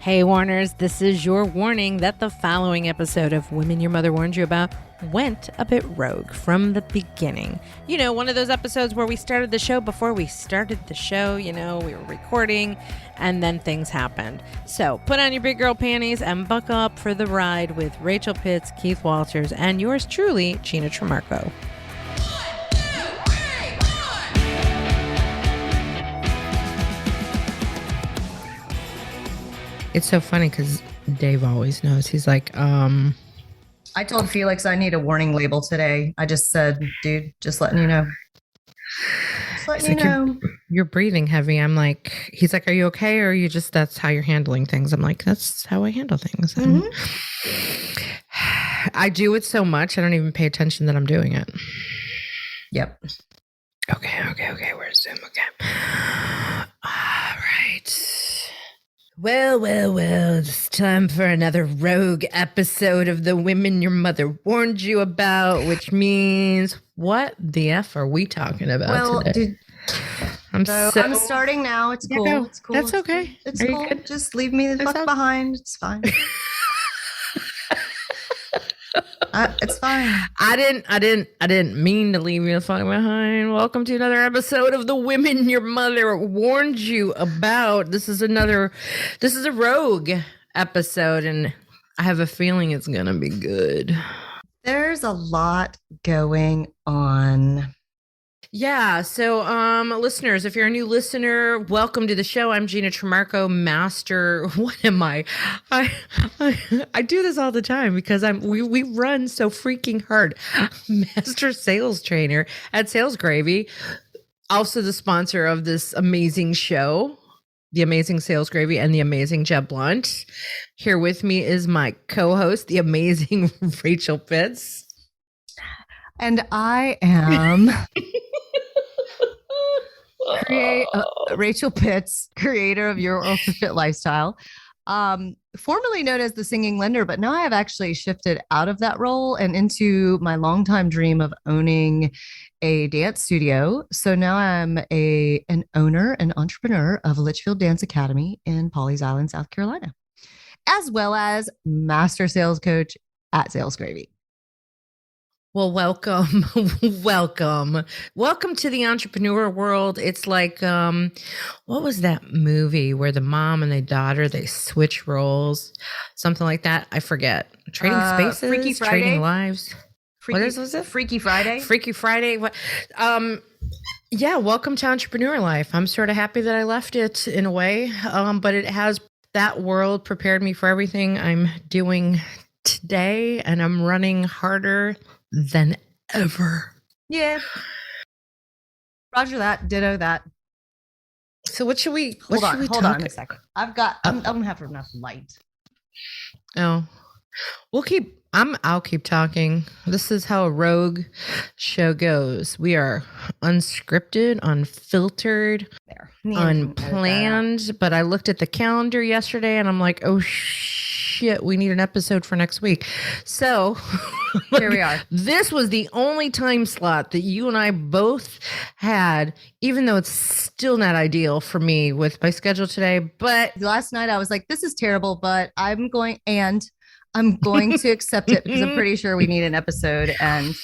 Hey, Warners, this is your warning that the following episode of Women Your Mother Warned You About went a bit rogue from the beginning. You know, one of those episodes where we started the show before we started the show, we were recording and then things happened. So put on your big girl panties and buckle up for the ride with Rachel Pitts, Keith Walters, and yours truly, Gina Tremarco. It's so funny because Dave always knows. He's like, I told Felix I need a warning label today. I just said, dude, just letting you know. Just letting you know. You're breathing heavy. I'm like, he's like, are you okay? Or are you just, that's how you're handling things? I'm like, that's how I handle things. Mm-hmm. I do it so much. I don't even pay attention that I'm doing it. Yep. Okay. Where's Zoom? Okay. All right. Well, it's time for another rogue episode of the Women Your Mother Warned You About, which means what the F are we talking about today? I'm starting now. It's cool. Yeah, it's cool. That's okay. It's cool. Good? Just leave me the fuck behind. It's fine. It's fine. I didn't mean to leave you the fuck behind. Welcome to another episode of the Women Your Mother Warned You About. This is a rogue episode, and I have a feeling it's gonna be good. There's a lot going on. Yeah. So, listeners, if you're a new listener, welcome to the show. I'm Gina Tremarco, master. What am I? I do this all the time because we run so freaking hard. Master sales trainer at Sales Gravy, also the sponsor of this amazing show, the amazing Sales Gravy and the amazing Jeb Blunt. Here with me is my co-host, the amazing Rachel Pitts. And I am Rachel Pitts, creator of Your Ultra Fit Lifestyle, formerly known as the Singing Lender, but now I have actually shifted out of that role and into my longtime dream of owning a dance studio. So now I'm an owner and entrepreneur of Litchfield Dance Academy in Pawleys Island, South Carolina, as well as master sales coach at Sales Gravy. Well, welcome to the entrepreneur world. It's like, what was that movie where the mom and the daughter, they switch roles, something like that? I forget. Trading spaces, Freaky Friday? Trading lives. Was it? Freaky Friday. Freaky Friday. What? Yeah. Welcome to entrepreneur life. I'm sort of happy that I left it in a way, but it has, that world prepared me for everything I'm doing today, and I'm running harder than ever. Yeah. Roger that. Ditto that. So what should we hold on a second. I'm gonna have enough light. Oh. I'll keep talking. This is how a rogue show goes. We are unscripted, unfiltered, unplanned. But I looked at the calendar yesterday and I'm like, oh shit, we need an episode for next week. So here we are. This was the only time slot that you and I both had, even though it's still not ideal for me with my schedule today. But last night I was like, this is terrible, but I'm going to accept it because I'm pretty sure we need an episode. And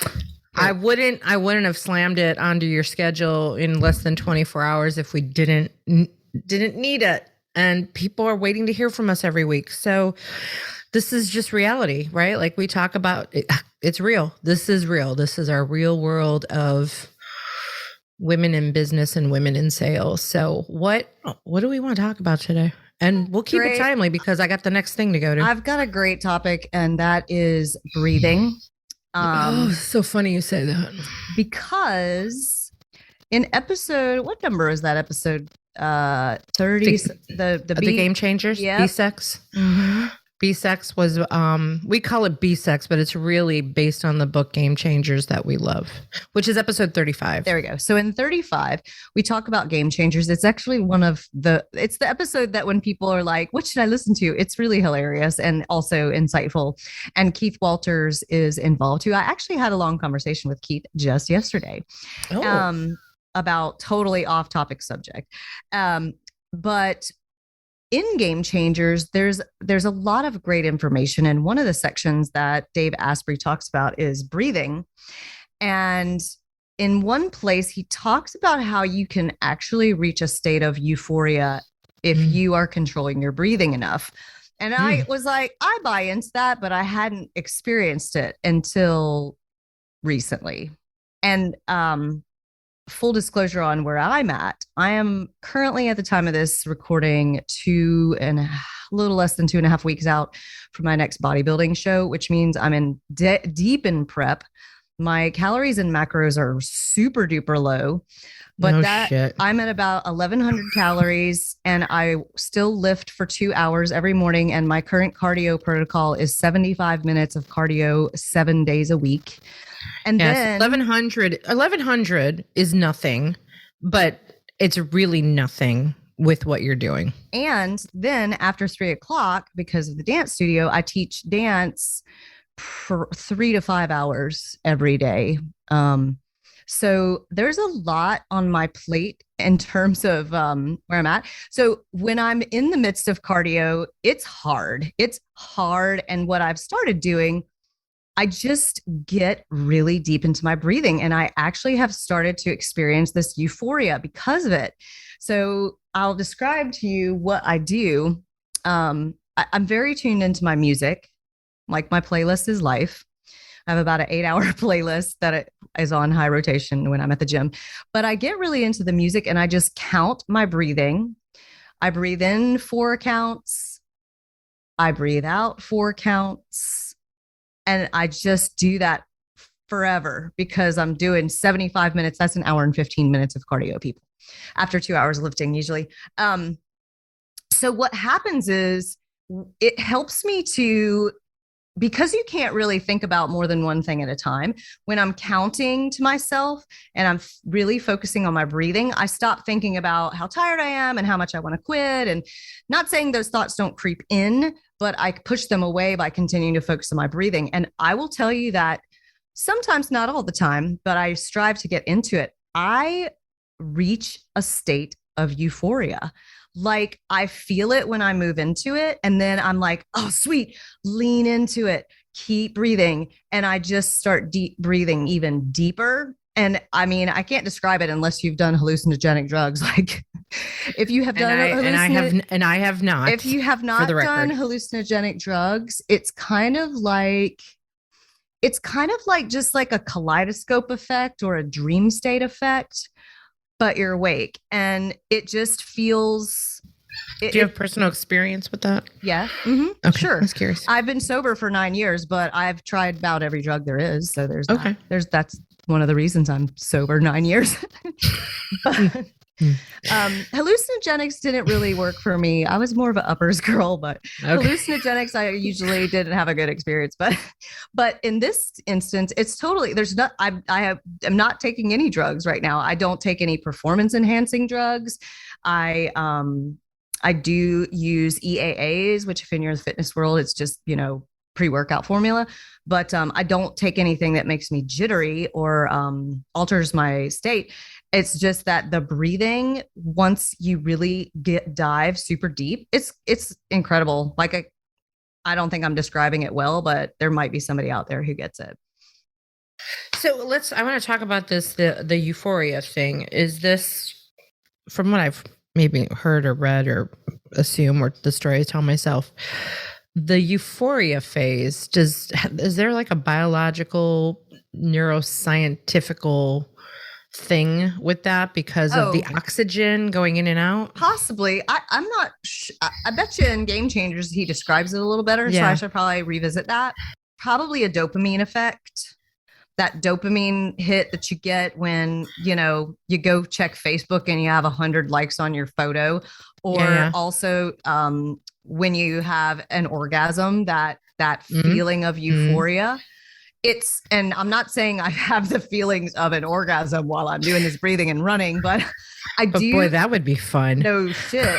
I wouldn't have slammed it onto your schedule in less than 24 hours if we didn't need it. And people are waiting to hear from us every week. So this is just reality, right? Like we talk about it, it's real. This is real. This is our real world of women in business and women in sales. So what do we want to talk about today? And we'll keep it timely because I got the next thing to go to. I've got a great topic, and that is breathing. So funny you say that. Because in episode, what number is that episode? 30. The Game Changers. Yep. B-Sex. Mm-hmm. B-Sex was, we call it B-Sex, but it's really based on the book Game Changers that we love, which is episode 35. There we go. So in 35, we talk about Game Changers. It's actually it's the episode that when people are like, what should I listen to? It's really hilarious and also insightful. And Keith Walters is involved too. I actually had a long conversation with Keith just yesterday. About totally off topic subject. But in Game Changers, there's a lot of great information. And one of the sections that Dave Asprey talks about is breathing. And in one place, he talks about how you can actually reach a state of euphoria if you are controlling your breathing enough. And I was like, I buy into that, but I hadn't experienced it until recently. And full disclosure on where I'm at, I am currently at the time of this recording a little less than 2.5 weeks out from my next bodybuilding show, which means I'm in deep in prep. My calories and macros are super duper low, but I'm at about 1,100 calories, and I still lift for 2 hours every morning. And my current cardio protocol is 75 minutes of cardio 7 days a week. And then 1,100 is nothing, but it's really nothing with what you're doing. And then after 3:00, because of the dance studio, I teach dance for 3 to 5 hours every day. So there's a lot on my plate in terms of where I'm at. So when I'm in the midst of cardio, it's hard. It's hard. And what I've started doing, I just get really deep into my breathing, and I actually have started to experience this euphoria because of it. So I'll describe to you what I do. I'm very tuned into my music. Like, my playlist is life. I have about an 8-hour playlist that is on high rotation when I'm at the gym, but I get really into the music and I just count my breathing. I breathe in 4 counts. I breathe out 4 counts. And I just do that forever because I'm doing 75 minutes. That's an hour and 15 minutes of cardio, people, after 2 hours lifting usually. So what happens is it helps me to, because you can't really think about more than one thing at a time. When I'm counting to myself and I'm really focusing on my breathing, I stop thinking about how tired I am and how much I want to quit. And not saying those thoughts don't creep in, but I push them away by continuing to focus on my breathing. And I will tell you that sometimes, not all the time, but I strive to get into it. I reach a state of euphoria. Like, I feel it when I move into it. And then I'm like, oh, sweet, lean into it, keep breathing. And I just start deep breathing even deeper. And I mean, I can't describe it unless you've done hallucinogenic drugs. Like, if you have done I have not. If you have not done hallucinogenic drugs, it's kind of like just like a kaleidoscope effect or a dream state effect, but you're awake, and it just feels. Do you have personal experience with that? Yeah. Mm-hmm. Okay, sure. I was curious. I've been sober for 9 years, but I've tried about every drug there is. So there's okay. That's one of the reasons I'm sober 9 years. But, hallucinogenics didn't really work for me. I was more of an uppers girl, but hallucinogenics, I usually didn't have a good experience. But in this instance, it's totally, I'm not taking any drugs right now. I don't take any performance enhancing drugs. I do use EAAs, which, if in your fitness world, it's just, pre-workout formula, but I don't take anything that makes me jittery or alters my state. It's just that the breathing, once you really dive super deep, it's incredible. Like, I don't think I'm describing it well, but there might be somebody out there who gets it. So I want to talk about this, the euphoria thing. Is this, from what I've maybe heard or read or assume, or the story I tell myself, the euphoria phase, is there like a biological, neuroscientifical thing with that because of the oxygen going in and out? Possibly. I'm not I bet you in Game Changers he describes it a little better. Yeah. So I should probably revisit that. Probably a dopamine effect. That dopamine hit that you get when, you go check Facebook and you have 100 likes on your photo, or also when you have an orgasm, that feeling of euphoria. And I'm not saying I have the feelings of an orgasm while I'm doing this breathing and running, but I do. Boy, that would be fun. No shit.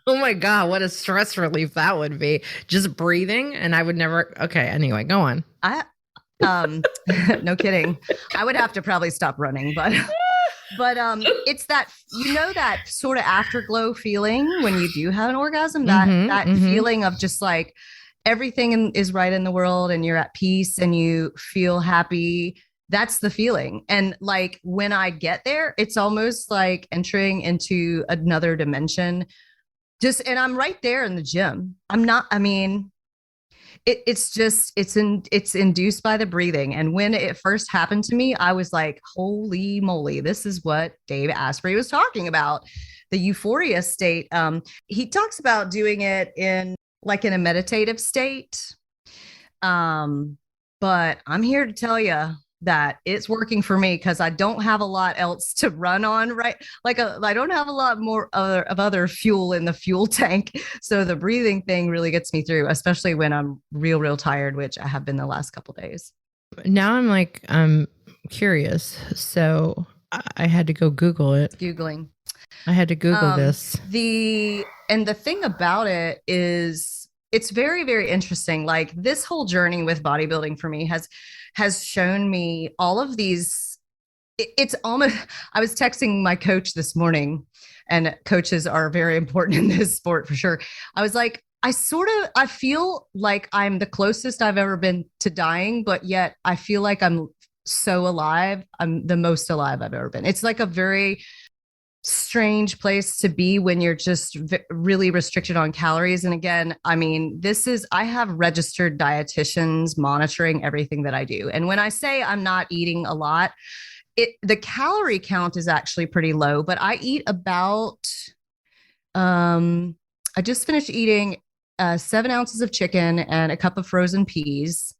Oh my God, what a stress relief that would be. Just breathing, and I would never. Okay, anyway, go on. No kidding. I would have to probably stop running, but But it's that, that sort of afterglow feeling when you do have an orgasm, Mm-hmm, that mm-hmm. feeling of just like everything is right in the world and you're at peace and you feel happy. That's the feeling. And like when I get there, it's almost like entering into another dimension. And I'm right there in the gym. It's induced by the breathing. And when it first happened to me, I was like, holy moly, this is what Dave Asprey was talking about, the euphoria state. He talks about doing it in a meditative state. But I'm here to tell you that it's working for me because I don't have a lot else to run on, right? I don't have a lot more other fuel in the fuel tank. So the breathing thing really gets me through, especially when I'm real tired, which I have been the last couple of days. Now I'm curious. So I had to go Google it. Googling. I had to Google this. The thing about it is it's very, very interesting. Like this whole journey with bodybuilding for me has shown me all of these. It's almost, I was texting my coach this morning, and coaches are very important in this sport for sure. I was like, I feel like I'm the closest I've ever been to dying, but yet I feel like I'm so alive. I'm the most alive I've ever been. It's like a very strange place to be when you're just really restricted on calories. And again, I mean, I have registered dietitians monitoring everything that I do. And when I say I'm not eating a lot, the calorie count is actually pretty low, but I eat about, I just finished eating 7 ounces of chicken and a cup of frozen peas,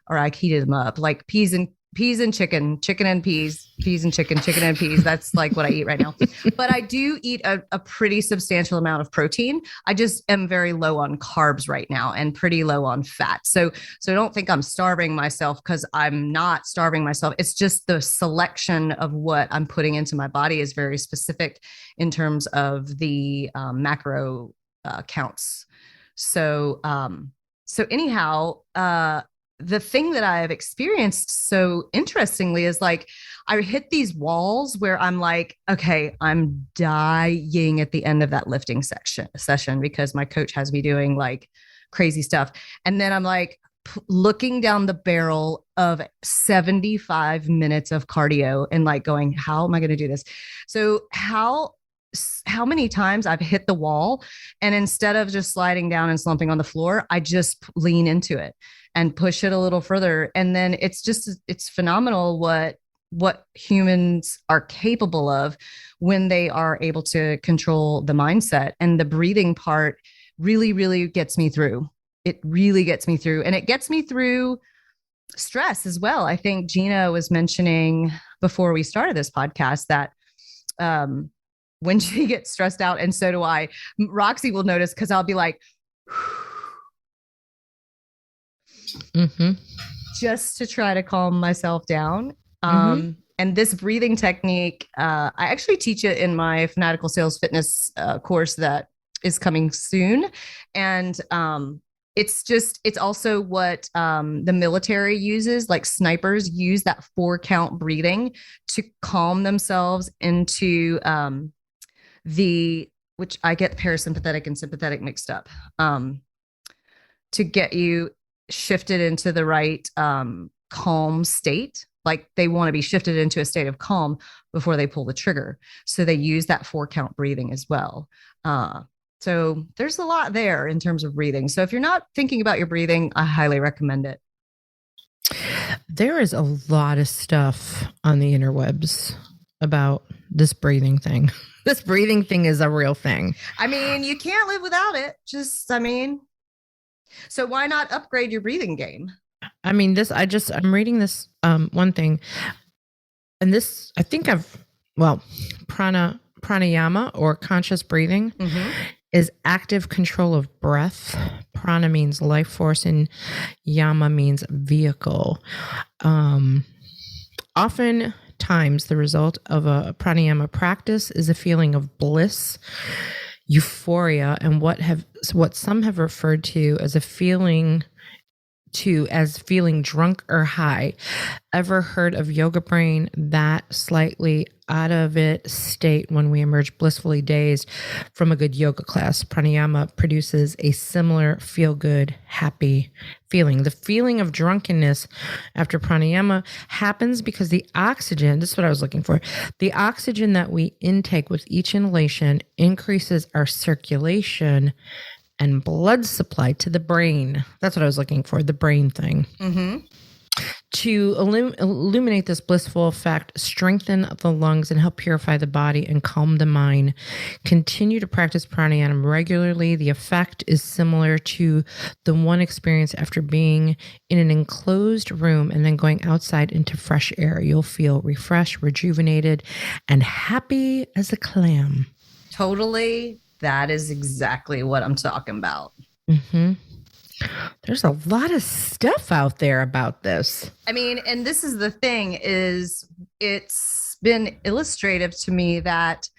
or I heated them up like peas and chicken and peas and chicken and peas. That's like what I eat right now. But I do eat a pretty substantial amount of protein. I just am very low on carbs right now and pretty low on fat. So don't think I'm starving myself, because I'm not starving myself. It's just the selection of what I'm putting into my body is very specific in terms of the macro counts. So anyhow, the thing that I have experienced so interestingly is like I hit these walls where I'm like, okay, I'm dying at the end of that lifting session because my coach has me doing like crazy stuff. And then I'm like looking down the barrel of 75 minutes of cardio and like going, how am I going to do this? So how many times I've hit the wall, and instead of just sliding down and slumping on the floor, I just lean into it and push it a little further. And then it's phenomenal what humans are capable of when they are able to control the mindset. And the breathing part really, really gets me through. It really gets me through, and it gets me through stress as well. I think Gina was mentioning before we started this podcast that, when she gets stressed out, and so do I, Roxy will notice because I'll be like, mm-hmm. just to try to calm myself down. Mm-hmm. And this breathing technique, I actually teach it in my Fanatical Sales Fitness course that is coming soon. And it's also what the military uses, like snipers use that 4-count breathing to calm themselves into which I get parasympathetic and sympathetic mixed up, to get you shifted into the right calm state. Like they want to be shifted into a state of calm before they pull the trigger. So they use that 4-count breathing as well. So there's a lot there in terms of breathing. So if you're not thinking about your breathing, I highly recommend it. There is a lot of stuff on the interwebs about this breathing thing. This breathing thing is a real thing. I mean, you can't live without it. So why not upgrade your breathing game? I mean, I'm reading this one thing, and this, I think pranayama, or conscious breathing, mm-hmm. is active control of breath. Prana means life force and yama means vehicle. Oftentimes the result of a pranayama practice is a feeling of bliss, euphoria, and what some have referred to as feeling drunk or high. Ever heard of yoga brain? That slightly out of it state when we emerge blissfully dazed from a good yoga class. Pranayama produces a similar feel good, happy feeling. The feeling of drunkenness after pranayama happens because the oxygen, this is what I was looking for, the oxygen that we intake with each inhalation increases our circulation and blood supply to the brain. That's what I was looking for, the brain thing. Mm-hmm. To illuminate this blissful effect, strengthen the lungs and help purify the body and calm the mind. Continue to practice pranayama regularly. The effect is similar to the one experience after being in an enclosed room and then going outside into fresh air. You'll feel refreshed, rejuvenated, and happy as a clam. Totally. That is exactly what I'm talking about. Mm-hmm. There's a lot of stuff out there about this. I mean, and this is the thing is it's been illustrative to me that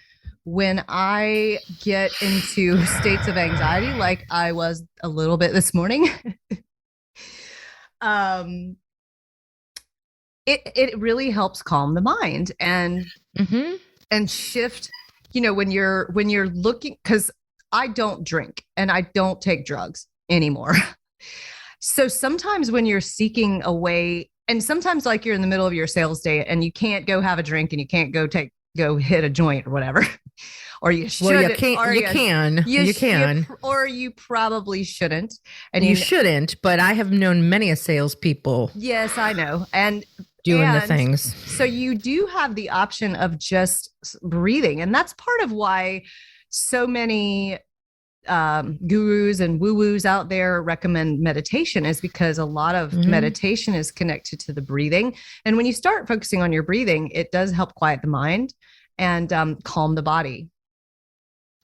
when I get into states of anxiety, like I was a little bit this morning, it really helps calm the mind and shift, when you're looking, because I don't drink and I don't take drugs anymore. So sometimes when you're seeking a way, and sometimes like you're in the middle of your sales day and you can't go have a drink and you can't go hit a joint or whatever, or you should. Well, you can, or you probably shouldn't. And you shouldn't, but I have known many a salespeople. Yes, I know. And doing the things. So you do have the option of just breathing. And that's part of why so many gurus and woo-woos out there recommend meditation, is because a lot of meditation is connected to the breathing. And when you start focusing on your breathing, it does help quiet the mind and calm the body.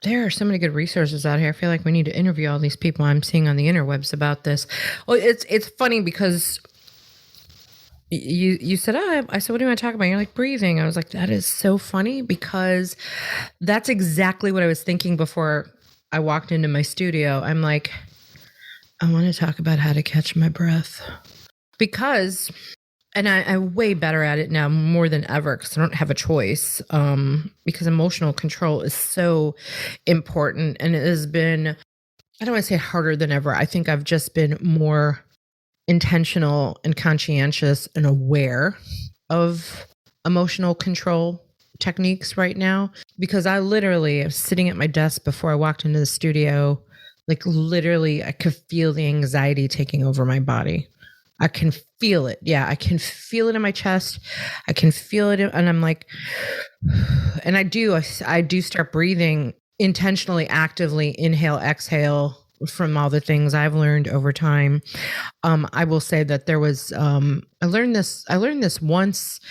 There are so many good resources out here. I feel like we need to interview all these people I'm seeing on the interwebs about this. Well, it's funny because you said, I said, what do you want to talk about? You're like, breathing. I was like, that is so funny, because that's exactly what I was thinking before I walked into my studio. I'm like, I want to talk about how to catch my breath, because, and I'm way better at it now more than ever, because I don't have a choice, because emotional control is so important. And it has been, I don't want to say harder than ever. I think I've just been more intentional and conscientious and aware of emotional control techniques right now, because I literally was sitting at my desk before I walked into the studio. Like literally I could feel the anxiety taking over my body. I can feel it. Yeah, I can feel it in my chest. I can feel it. And I'm like, and I do start breathing intentionally, actively, inhale, exhale, from all the things I've learned over time. I will say that there was, I learned this once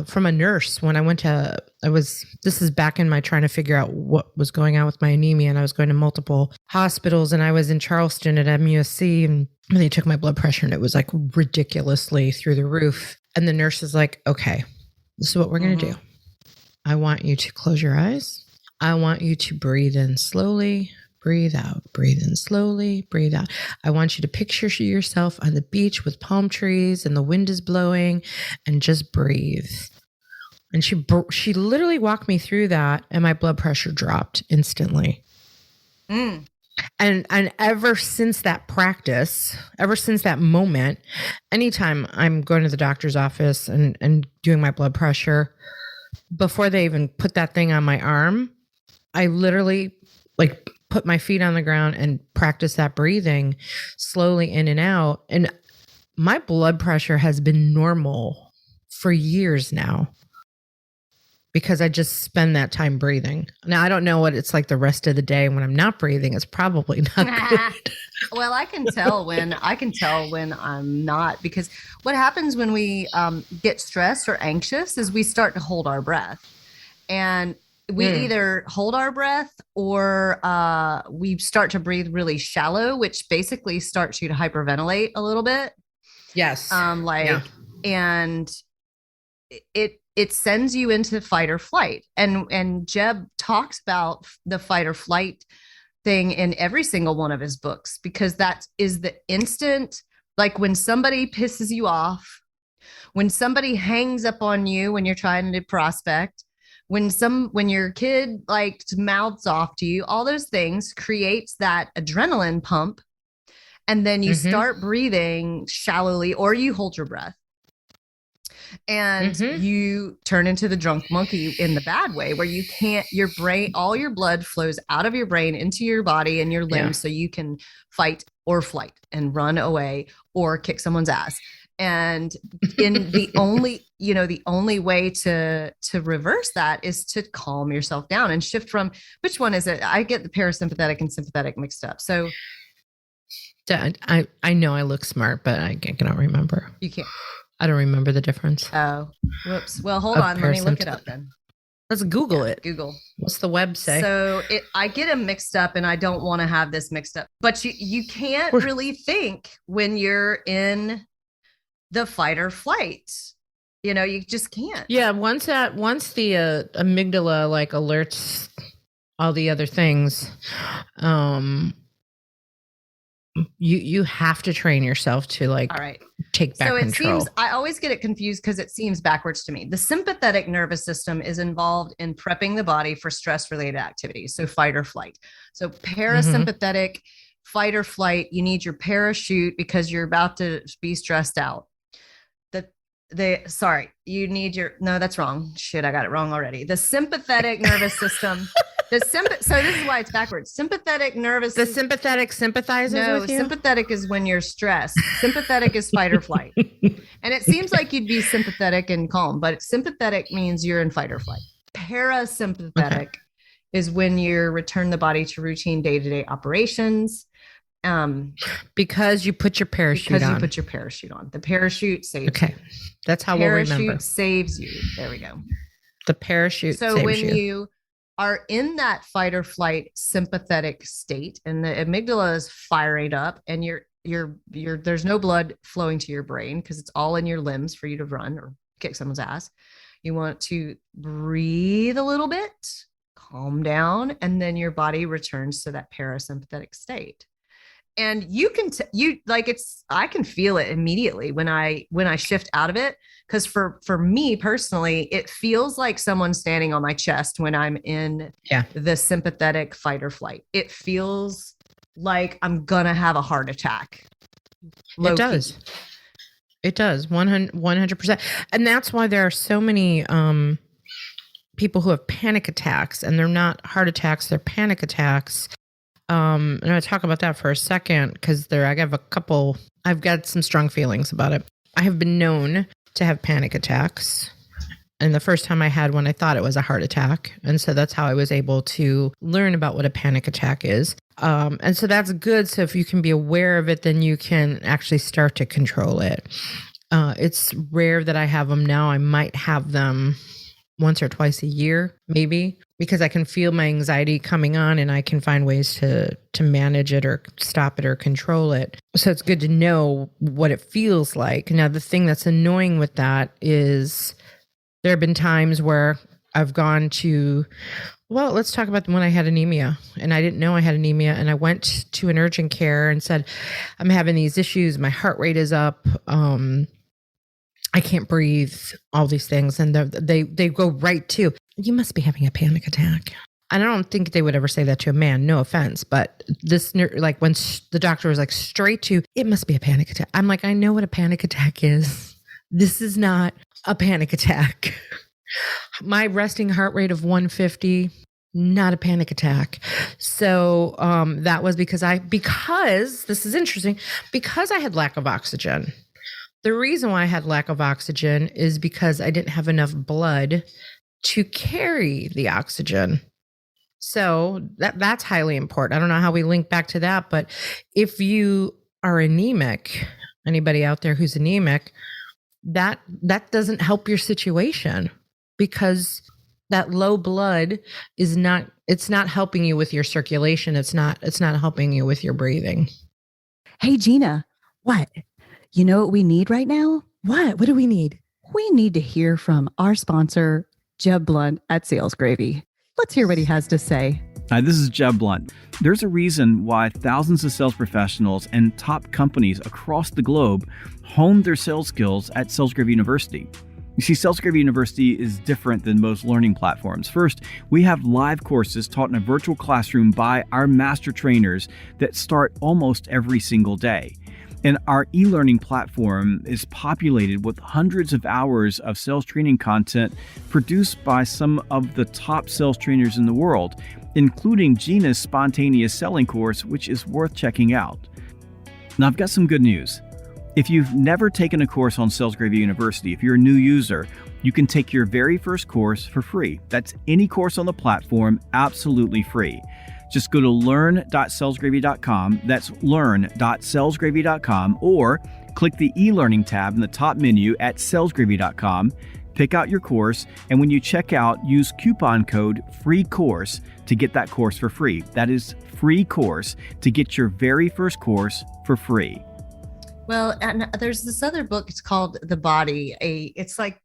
from a nurse when this is back in my trying to figure out what was going on with my anemia. And I was going to multiple hospitals, and I was in Charleston at MUSC, and they took my blood pressure and it was like ridiculously through the roof. And the nurse is like, okay, this is what we're going to do. I want you to close your eyes. I want you to breathe in slowly. Breathe out, breathe in slowly, breathe out. I want you to picture yourself on the beach with palm trees and the wind is blowing, and just breathe. And she literally walked me through that, and my blood pressure dropped instantly. And ever since that practice, ever since that moment, anytime I'm going to the doctor's office and doing my blood pressure, before they even put that thing on my arm, I literally like put my feet on the ground and practice that breathing slowly in and out. And my blood pressure has been normal for years now, because I just spend that time breathing. Now, I don't know what it's like the rest of the day when I'm not breathing. It's probably not good. Well, I can tell when I'm not, because what happens when we get stressed or anxious is we start to hold our breath, and we either hold our breath or we start to breathe really shallow, which basically starts you to hyperventilate a little bit. Yes. And it sends you into fight or flight. And Jeb talks about the fight or flight thing in every single one of his books, because that is the instant, like when somebody pisses you off, when somebody hangs up on you when you're trying to prospect, when your kid like mouths off to you, all those things creates that adrenaline pump. And then you start breathing shallowly, or you hold your breath. And you turn into the drunk monkey in the bad way, where you can't, your brain, all your blood flows out of your brain into your body and your limbs, so you can fight or flight and run away or kick someone's ass. And in the only way to reverse that is to calm yourself down and shift from, which one is it? I get the parasympathetic and sympathetic mixed up. So I know I look smart, but I cannot remember. You can't. I don't remember the difference. Oh, whoops. Well, hold on. Let me look it up then. Let's Google it. Google. What's the web say? So I get them mixed up, and I don't want to have this mixed up. But you can't really think when you're in the fight or flight. You just can't. Yeah, once the amygdala like alerts all the other things, you have to train yourself to like take back control. Seems, I always get it confused because it seems backwards to me. The sympathetic nervous system is involved in prepping the body for stress related activities. So fight or flight. So parasympathetic, fight or flight, you need your parachute because you're about to be stressed out. You need no, that's wrong. Shit, I got it wrong already. The sympathetic nervous system. So this is why it's backwards. Sympathetic nervous. The sympathetic sympathizes with you? Sympathetic is when you're stressed. Sympathetic is fight or flight. And it seems like you'd be sympathetic and calm, but sympathetic means you're in fight or flight. Parasympathetic is when you return the body to routine day-to-day operations. Because you put your parachute on. The parachute saves you. That's how we'll remember. Parachute saves you. There we go. The parachute saves you. So when you are in that fight or flight sympathetic state and the amygdala is firing up and you're there's no blood flowing to your brain because it's all in your limbs for you to run or kick someone's ass. You want to breathe a little bit, calm down, and then your body returns to that parasympathetic state. And you can, I can feel it immediately when I shift out of it. Cause for me personally, it feels like someone standing on my chest when I'm in the sympathetic fight or flight. It feels like I'm going to have a heart attack. It does. It does 100%. And that's why there are so many, people who have panic attacks, and they're not heart attacks, they're panic attacks. And I'm going to talk about that for a second because I've got some strong feelings about it. I have been known to have panic attacks. And the first time I had one, I thought it was a heart attack. And so that's how I was able to learn about what a panic attack is. And so that's good. So if you can be aware of it, then you can actually start to control it. It's rare that I have them now. I might have them once or twice a year, maybe, because I can feel my anxiety coming on and I can find ways to manage it or stop it or control it. So it's good to know what it feels like. Now, the thing that's annoying with that is there have been times where I've gone to, let's talk about when I had anemia and I didn't know I had anemia, and I went to an urgent care and said, I'm having these issues. My heart rate is up. I can't breathe, all these things. And they go right to, you must be having a panic attack. And I don't think they would ever say that to a man, no offense. But this, like when the doctor was like straight to, it must be a panic attack. I'm like, I know what a panic attack is. This is not a panic attack. My resting heart rate of 150, not a panic attack. So that was because this is interesting, because I had lack of oxygen. The reason why I had lack of oxygen is because I didn't have enough blood to carry the oxygen. So that's highly important. I don't know how we link back to that, but if you are anemic, anybody out there who's anemic, that doesn't help your situation, because that low blood it's not helping you with your circulation. It's not helping you with your breathing. Hey, Gina, what? You know what we need right now? What? What do we need? We need to hear from our sponsor, Jeb Blunt at Sales Gravy. Let's hear what he has to say. Hi, this is Jeb Blunt. There's a reason why thousands of sales professionals and top companies across the globe hone their sales skills at Sales Gravy University. You see, Cells Gravy University is different than most learning platforms. First, we have live courses taught in a virtual classroom by our master trainers that start almost every single day. And our e-learning platform is populated with hundreds of hours of sales training content produced by some of the top sales trainers in the world, including Gina's spontaneous selling course, which is worth checking out. Now, I've got some good news. If you've never taken a course on Cells Gravy University, if you're a new user, you can take your very first course for free. That's any course on the platform, absolutely free. Just go to learn.sellsgravy.com. That's learn.sellsgravy.com, or click the e-learning tab in the top menu at sellsgravy.com. Pick out your course, and when you check out, use coupon code FREECOURSE to get that course for free. That is free course to get your very first course for free. Well, and there's this other book. It's called The Body. It's like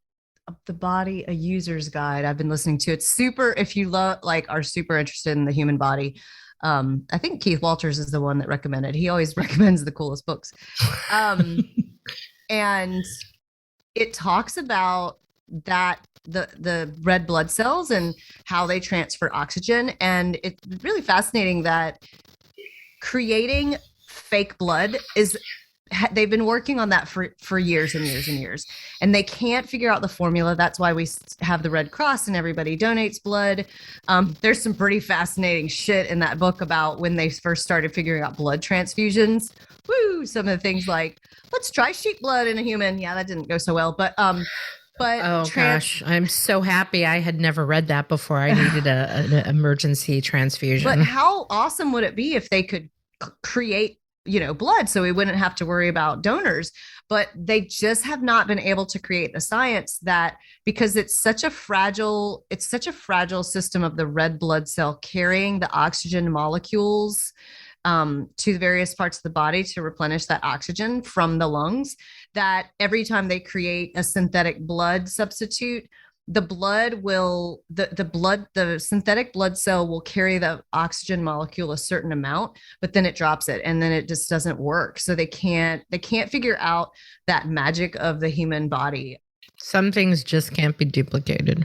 The Body, a user's guide. I've been listening to. It's super. If you are super interested in the human body, I think Keith Walters is the one that recommended. He always recommends the coolest books, and it talks about that the red blood cells and how they transfer oxygen, and it's really fascinating that creating fake blood is. They've been working on that for years and years and years, and they can't figure out the formula. That's why we have the Red Cross and everybody donates blood. There's some pretty fascinating shit in that book about when they first started figuring out blood transfusions. Woo! Some of the things like, let's try sheep blood in a human. Yeah, that didn't go so well, but oh gosh, I'm so happy I had never read that before. I needed an emergency transfusion. But how awesome would it be if they could create blood, so we wouldn't have to worry about donors? But they just have not been able to create the science that, because it's such a fragile system of the red blood cell carrying the oxygen molecules to the various parts of the body to replenish that oxygen from the lungs, that every time they create a synthetic blood substitute, the synthetic blood cell will carry the oxygen molecule a certain amount, but then it drops it and then it just doesn't work. So they can't figure out that magic of the human body. Some things just can't be duplicated.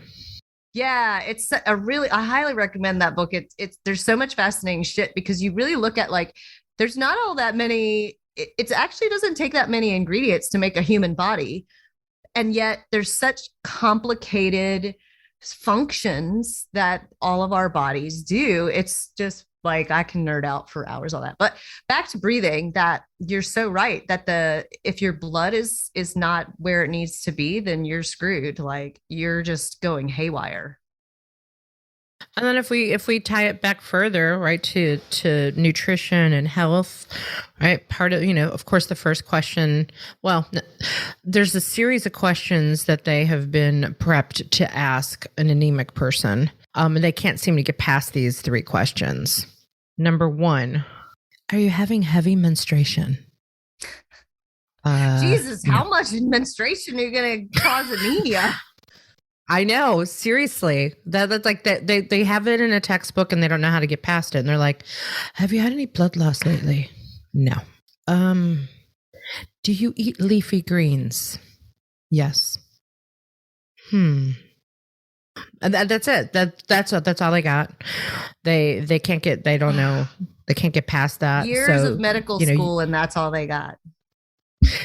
Yeah, it's I highly recommend that book. It's there's so much fascinating shit, because you really look at, like, there's not all that many, it actually doesn't take that many ingredients to make a human body. And yet there's such complicated functions that all of our bodies do. It's just like, I can nerd out for hours on that. But back to breathing, that you're so right that if your blood is not where it needs to be, then you're screwed. Like, you're just going haywire. And then if we tie it back further, right, to nutrition and health, right, part of, of course, the first question, well, there's a series of questions that they have been prepped to ask an anemic person. And they can't seem to get past these three questions. Number one, are you having heavy menstruation? Jesus, how much menstruation are you going to cause anemia? I know, seriously. That's like that. They have it in a textbook and they don't know how to get past it. And they're like, "Have you had any blood loss lately?" No. Do you eat leafy greens? Yes. And that's it. That's all they got. They can't get. They don't know. They can't get past that. Years of medical school, and that's all they got.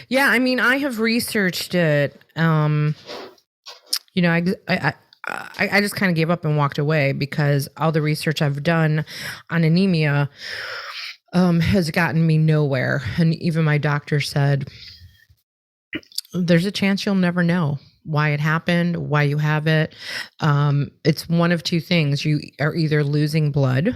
Yeah, I mean, I have researched it. I just kind of gave up and walked away, because all the research I've done on anemia has gotten me nowhere. And even my doctor said, there's a chance you'll never know why it happened, why you have it. It's one of two things. You are either losing blood,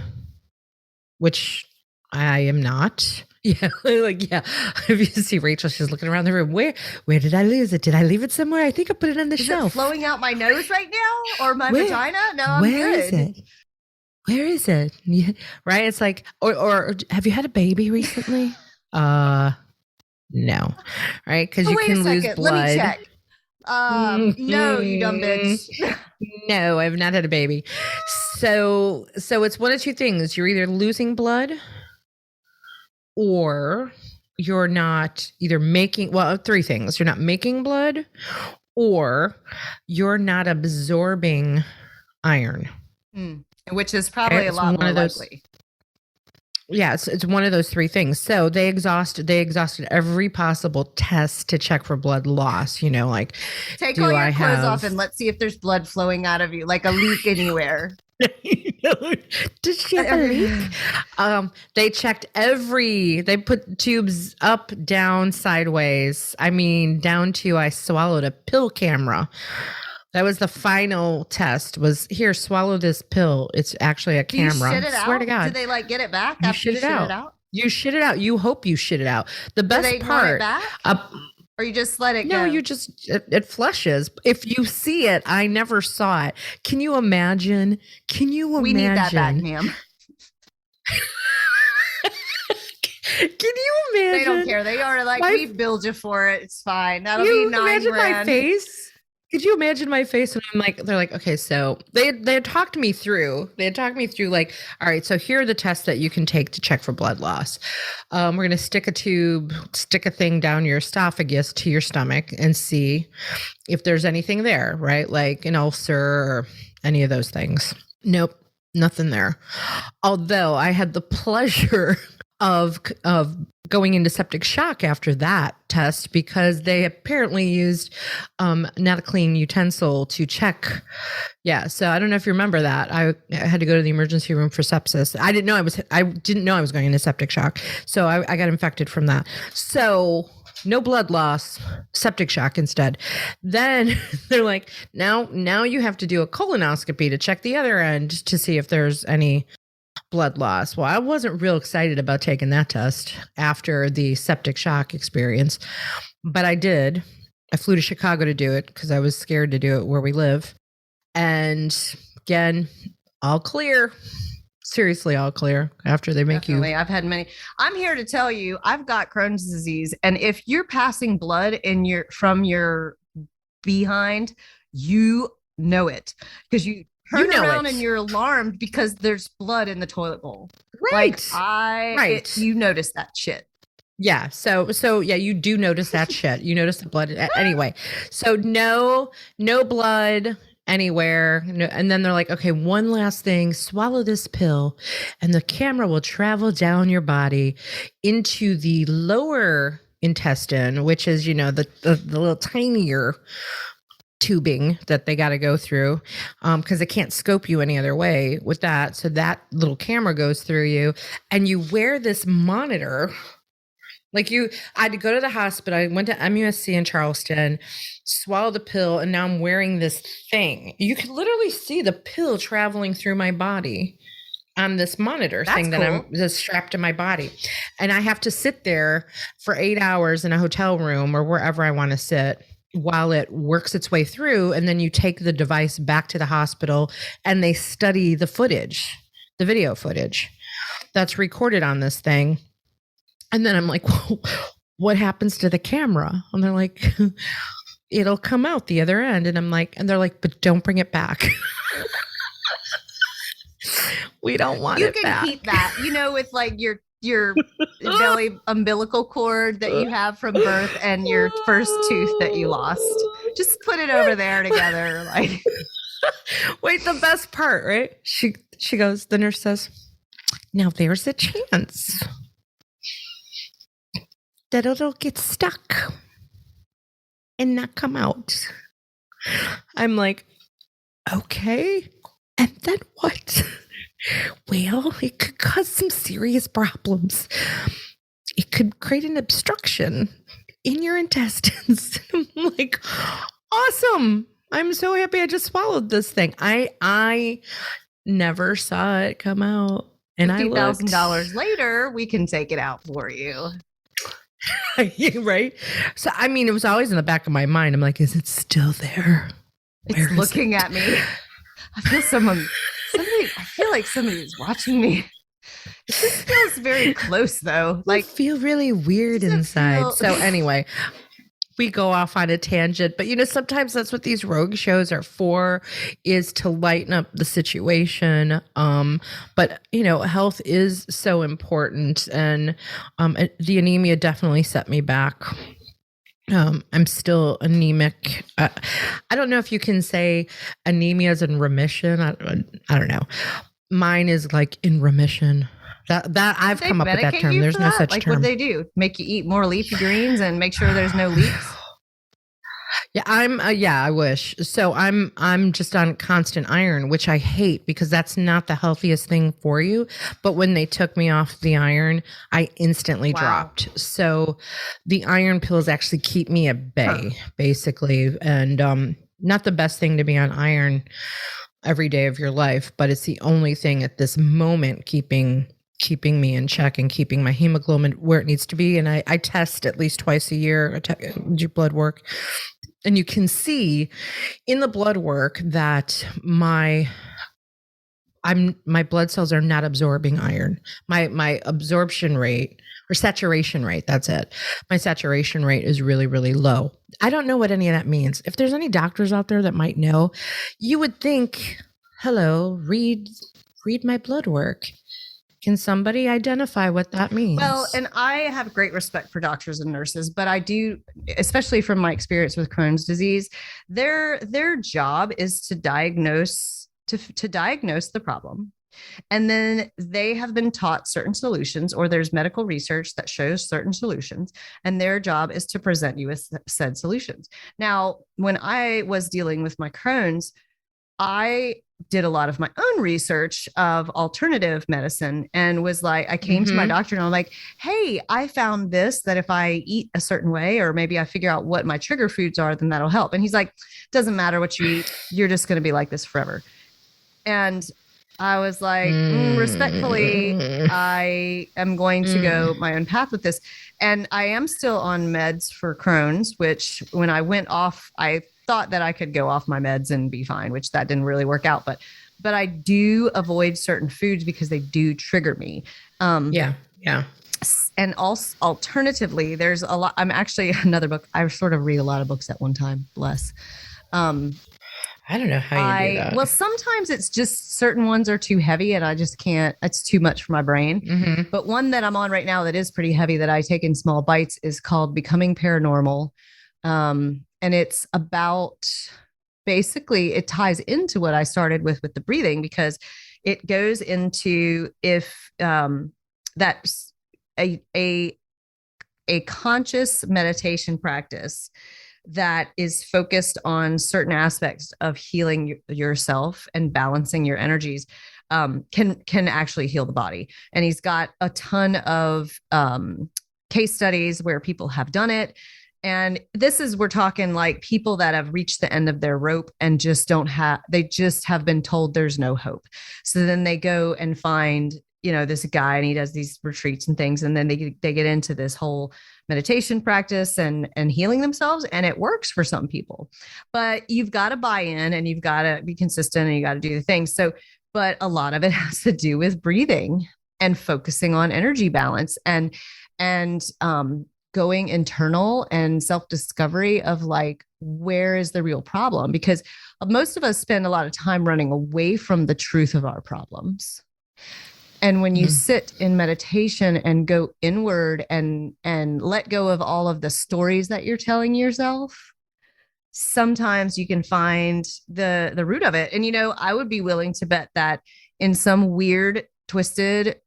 which I am not. Yeah, If you see Rachel, she's looking around the room. Where did I lose it? Did I leave it somewhere? I think I put it on the shelf. Is it flowing out my nose right now, or my vagina? No, I'm where good. Is it? Where is it? Yeah, right? It's like, or have you had a baby recently? No, right? Because you can lose blood. Let me check. No, you dumb bitch. No, I've not had a baby. So it's one of two things. You're either losing blood, or you're not either making, three things. You're not making blood, or you're not absorbing iron. Which is probably a lot more likely. Yeah, it's one of those three things. So they exhausted every possible test to check for blood loss. Like, take all your clothes off and let's see if there's blood flowing out of you, like a leak anywhere. Did she have a leak? They checked they put tubes up, down, sideways. I mean, down to I swallowed a pill camera. That was the final test. Was here, swallow this pill. It's actually a camera. You shit it Swear out? to God. Do they get it back after you shit it out? You shit it out. You hope you shit it out. The best part. Want it back? Or you just let it go? No, you just it flushes. If you see it, I never saw it. Can you imagine? We need that back, ma'am. Can you imagine? They don't care. They are like, we billed you for it. It's fine. That'll be $9,000. My face? Could you imagine my face when they're like, okay, so they had talked me through. They had talked me through like, all right, so here are the tests that you can take to check for blood loss. We're going to stick a thing down your esophagus to your stomach and see if there's anything there, right? Like an ulcer or any of those things. Nope, nothing there. Although I had the pleasure of going into septic shock after that test because they apparently used not a clean utensil to check. Yeah, so I don't know if you remember that. I had to go to the emergency room for sepsis. I didn't know I was going into septic shock, so I got infected from that. So no blood loss, septic shock instead. Then they're like, now you have to do a colonoscopy to check the other end to see if there's any blood loss. Well, I wasn't real excited about taking that test after the septic shock experience, but I did. I flew to Chicago to do it because I was scared to do it where we live. And again, all clear. Seriously, all clear after they make Definitely. you. I've had many. I'm here to tell you, I've got Crohn's disease. And if you're passing blood from your behind, you know it because you turn around and you're alarmed because there's blood in the toilet bowl. Right. You notice that shit. Yeah. So yeah, you do notice that shit. You notice the blood anyway. So no blood anywhere. No, and then they're like, okay, one last thing, swallow this pill and the camera will travel down your body into the lower intestine, which is, the little tinier tubing that they got to go through because they can't scope you any other way with that. So that little camera goes through you and you wear this monitor. I had to go to the hospital. I went to MUSC in Charleston, swallowed the pill, and now I'm wearing this thing. You can literally see the pill traveling through my body on this monitor thing that I'm just strapped to my body. And I have to sit there for 8 hours in a hotel room or wherever I want to sit while it works its way through. And then you take the device back to the hospital and they study the footage, the video footage that's recorded on this thing. And then I'm like, well, what happens to the camera? And they're like, it'll come out the other end. And I'm like, and they're like, but don't bring it back. We don't want it back. You can keep that, with like your belly umbilical cord that you have from birth and your first tooth that you lost. Just put it over there together. Like, wait, the best part, right? She goes, the nurse says, now there's a chance that it'll get stuck and not come out. I'm like, okay. And then what? Well, it could cause some serious problems. It could create an obstruction in your intestines. I'm like, awesome. I'm so happy I just swallowed this thing. I never saw it come out. And $50,000 later, we can take it out for you. Right? So, I mean, it was always in the back of my mind. I'm like, is it still there? It's looking at me. I feel I feel like somebody is watching me. It just feels very close though. Like, I feel really weird inside. So anyway, we go off on a tangent, but sometimes that's what these rogue shows are for, is to lighten up the situation. But health is so important, and the anemia definitely set me back I'm still anemic. I don't know if you can say anemia is in remission. I don't know. Mine is like in remission. That I've come up with that term. There's no such like, term. What do they do? Make you eat more leafy greens and make sure there's no leaks? Yeah, I wish. So I'm just on constant iron, which I hate because that's not the healthiest thing for you. But when they took me off the iron, I instantly dropped. So the iron pills actually keep me at bay, basically. And not the best thing to be on iron every day of your life, but it's the only thing at this moment keeping me in check and keeping my hemoglobin where it needs to be. And I test at least twice a year, do blood work. And you can see in the blood work that my blood cells are not absorbing iron. My absorption rate or saturation rate, that's it. My saturation rate is really, really low. I don't know what any of that means. If there's any doctors out there that might know, you would think, hello, read my blood work. Can somebody identify what that means? Well, and I have great respect for doctors and nurses, but I do, especially from my experience with Crohn's disease, their job is to diagnose the problem. And then they have been taught certain solutions, or there's medical research that shows certain solutions, and their job is to present you with said solutions. Now, when I was dealing with my Crohn's, I did a lot of my own research of alternative medicine and was like, I came to my doctor and I'm like, hey, I found this, that if I eat a certain way, or maybe I figure out what my trigger foods are, then that'll help. And he's like, doesn't matter what you eat, you're just going to be like this forever. And I was like, respectfully, I am going to go my own path with this. And I am still on meds for Crohn's, which when I went off, I thought that I could go off my meds and be fine, which that didn't really work out. But I do avoid certain foods because they do trigger me. Yeah. And also alternatively, there's a lot. I'm actually another book. I sort of read a lot of books at one time. Bless. I don't know how you do that. Well, sometimes it's just certain ones are too heavy and I just can't, it's too much for my brain. But one that I'm on right now that is pretty heavy that I take in small bites is called Becoming Paranormal. And it's about, basically it ties into what I started with the breathing, because it goes into if that's a conscious meditation practice that is focused on certain aspects of healing yourself and balancing your energies, can actually heal the body. And he's got a ton of case studies where people have done it. And we're talking like people that have reached the end of their rope and just they just have been told there's no hope. So then they go and find, this guy, and he does these retreats and things. And then they get into this whole meditation practice and healing themselves. And it works for some people, but you've got to buy in and you've got to be consistent and you got to do the things. So, but a lot of it has to do with breathing and focusing on energy balance and going internal and self-discovery of like, where is the real problem? Because most of us spend a lot of time running away from the truth of our problems. And when you sit in meditation and go inward and let go of all of the stories that you're telling yourself, sometimes you can find the root of it. And, I would be willing to bet that in some weird, twisted,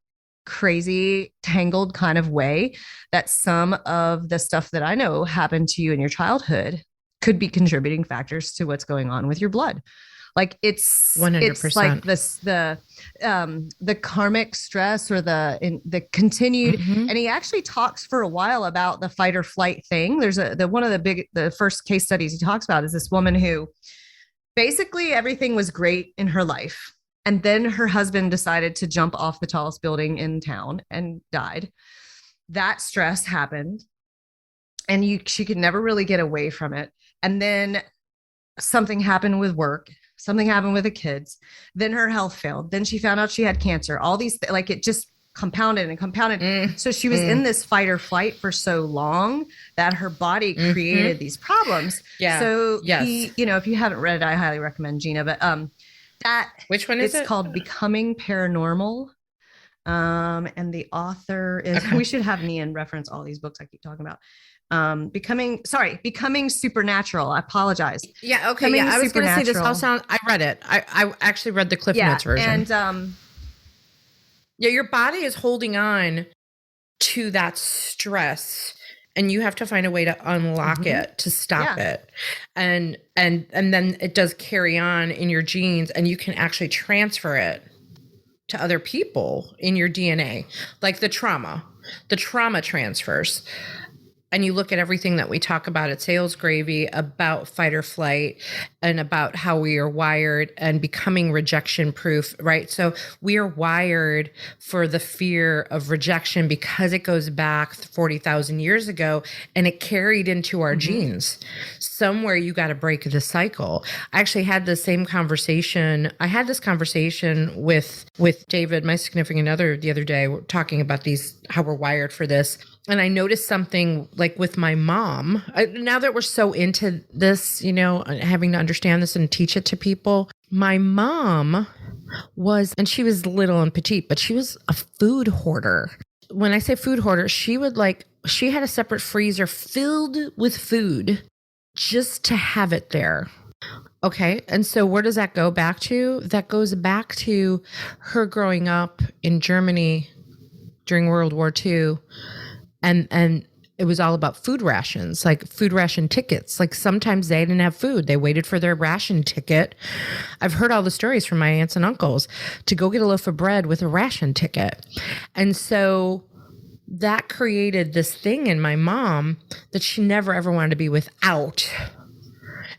crazy, tangled kind of way, that some of the stuff that I know happened to you in your childhood could be contributing factors to what's going on with your blood. Like it's 100%. It's like this, the karmic stress or the continued, and he actually talks for a while about the fight or flight thing. There's one of the first case studies he talks about is this woman who basically everything was great in her life. And then her husband decided to jump off the tallest building in town and died. That stress happened and she could never really get away from it. And then something happened with work. Something happened with the kids. Then her health failed. Then she found out she had cancer. All these, like it just compounded and compounded. So she was in this fight or flight for so long that her body created these problems. Yeah. So if you haven't read it, I highly recommend, Gina. But which one is it? It's called Becoming Paranormal. And the author is, Okay. we should have Nian reference all these books I keep talking about. Becoming Supernatural. I apologize. Yeah. Okay. Becoming Yeah. I was going to say this all Supernatural. sound. I read it. I actually read the Cliff Notes version. And yeah, your body is holding on to that stress, and you have to find a way to unlock it, to stop it. And then it does carry on in your genes, and you can actually transfer it to other people in your DNA, like the trauma transfers. And you look at everything that we talk about at Sales Gravy about fight or flight and about how we are wired and becoming rejection proof, right? So we are wired for the fear of rejection because it goes back 40,000 years ago and it carried into our genes. Somewhere you got to break the cycle. I actually had the same conversation. I had this conversation with David, my significant other, the other day. We're talking about how we're wired for this. And I noticed something like with my mom, now that we're so into this, having to understand this and teach it to people, my mom and she was little and petite, but she was a food hoarder. When I say food hoarder, she had a separate freezer filled with food just to have it there. Okay. And so where does that go back to? That goes back to her growing up in Germany during World War II. And it was all about food rations, like food ration tickets. Like sometimes they didn't have food. They waited for their ration ticket. I've heard all the stories from my aunts and uncles to go get a loaf of bread with a ration ticket. And so that created this thing in my mom that she never, ever wanted to be without.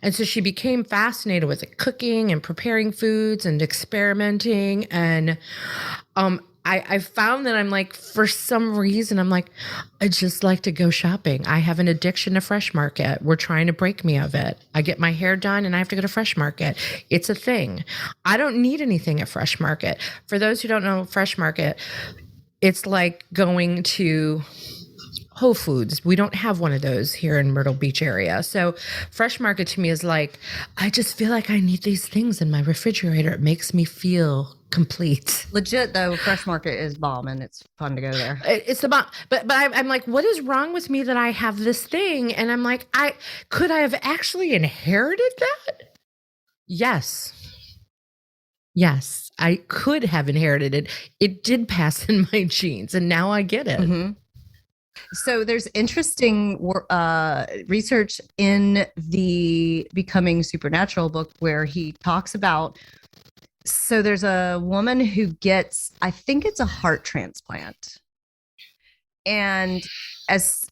And so she became fascinated with cooking and preparing foods and experimenting. And I found that I'm like, for some reason, I'm like, I just like to go shopping. I have an addiction to Fresh Market. We're trying to break me of it. I get my hair done and I have to go to Fresh Market. It's a thing. I don't need anything at Fresh Market. For those who don't know Fresh Market, it's like going to Whole Foods. We don't have one of those here in Myrtle Beach area. So Fresh Market to me is like, I just feel like I need these things in my refrigerator. It makes me feel complete. Legit though, Fresh Market is bomb and it's fun to go there. It's the bomb. But I'm like, what is wrong with me that I have this thing? And I'm like, could I have actually inherited that? Yes. Yes, I could have inherited it. It did pass in my genes and now I get it. Mm-hmm. So there's interesting research in the Becoming Supernatural book where he talks about, so there's a woman who gets, I think it's a heart transplant. And as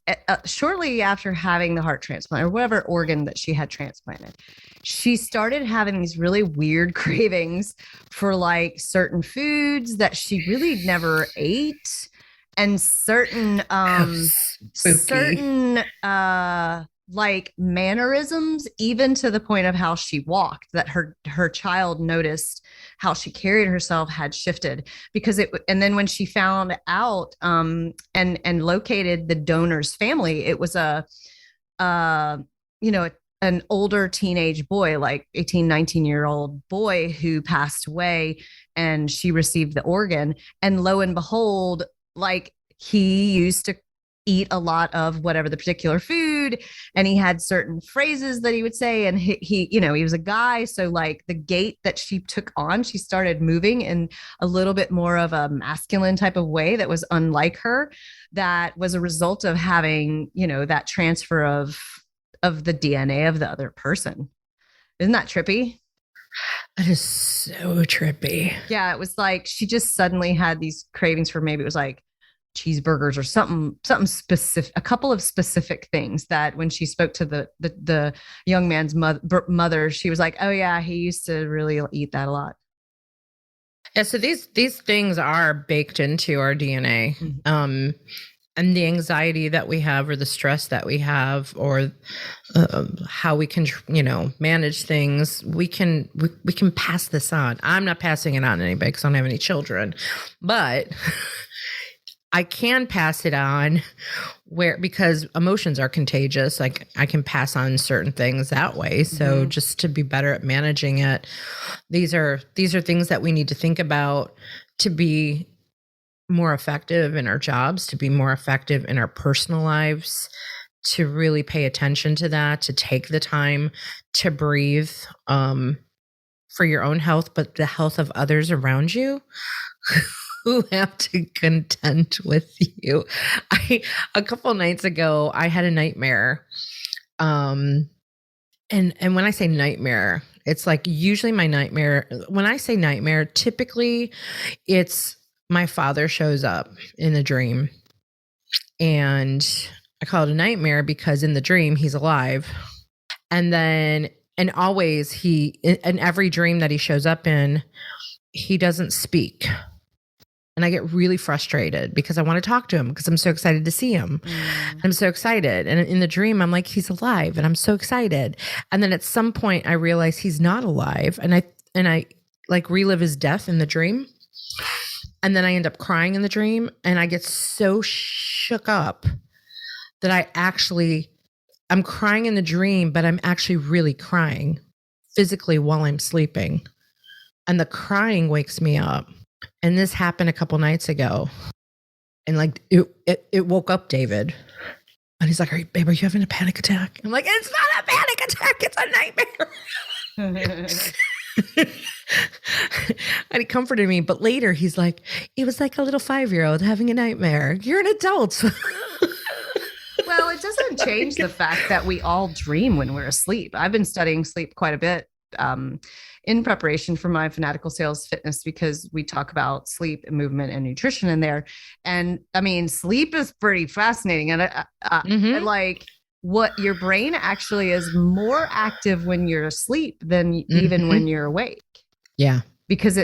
shortly after having the heart transplant or whatever organ that she had transplanted, she started having these really weird cravings for like certain foods that she really never ate. And certain like mannerisms, even to the point of how she walked, that her child noticed how she carried herself had shifted because and then when she found out and located the donor's family, it was an older teenage boy, like 18, 19-year-old boy who passed away, and she received the organ. And lo and behold, like he used to eat a lot of whatever the particular food, and he had certain phrases that he would say, and he was a guy, so like the gait that she took on, she started moving in a little bit more of a masculine type of way that was unlike her. That was a result of having, that transfer of the DNA of the other person. Isn't that trippy? That is so trippy. Yeah, it was like she just suddenly had these cravings for, maybe it was like cheeseburgers or something specific, a couple of specific things that when she spoke to the young man's mother, she was like, oh yeah, he used to really eat that a lot. Yeah, so these things are baked into our DNA. Mm-hmm. And the anxiety that we have, or the stress that we have, or how we can, manage things, we can pass this on. I'm not passing it on to anybody because I don't have any children, but I can pass it on because emotions are contagious. Like I can pass on certain things that way. So mm-hmm. just to be better at managing it, these are things that we need to think about to be more effective in our jobs, to be more effective in our personal lives, to really pay attention to that, to take the time to breathe, for your own health, but the health of others around you who have to contend with you. A couple nights ago, I had a nightmare. And when I say nightmare, it's like usually my nightmare, when I say nightmare, typically it's my father shows up in the dream. And I call it a nightmare because in the dream, he's alive. And always in every dream that he shows up in, he doesn't speak. And I get really frustrated because I want to talk to him because I'm so excited to see him. I'm so excited. And in the dream, I'm like, he's alive and I'm so excited. And then at some point I realize he's not alive. And I like relive his death in the dream. And then I end up crying in the dream. And I get so shook up that I'm crying in the dream, but I'm actually really crying physically while I'm sleeping. And the crying wakes me up. And this happened a couple nights ago. And like it woke up David. And he's like, babe, are you having a panic attack? I'm like, it's not a panic attack, it's a nightmare. And he comforted me. But later he's like, it was like a little 5-year-old having a nightmare. You're an adult. Well, it doesn't change the fact that we all dream when we're asleep. I've been studying sleep quite a bit in preparation for my Fanatical Sales Fitness because we talk about sleep and movement and nutrition in there. And I mean, sleep is pretty fascinating. And and like what your brain actually is more active when you're asleep than even when you're awake. Yeah. Because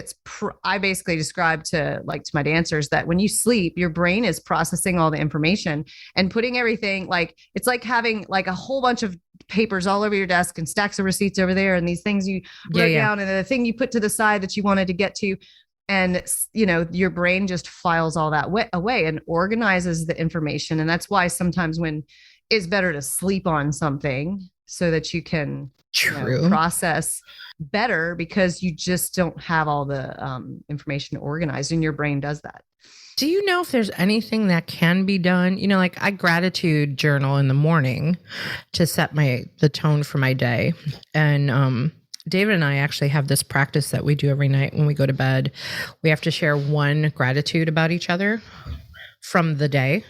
I basically describe to my dancers that when you sleep, your brain is processing all the information and putting everything it's like having like a whole bunch of papers all over your desk and stacks of receipts over there. And these things you wrote down and the thing you put to the side that you wanted to get to. And, your brain just files all that away and organizes the information. And that's why sometimes when it's better to sleep on something so that you can process better because you just don't have all the information organized and your brain does that. Do you know if there's anything that can be done? Like I gratitude journal in the morning to set the tone for my day. And David and I actually have this practice that we do every night when we go to bed. We have to share one gratitude about each other from the day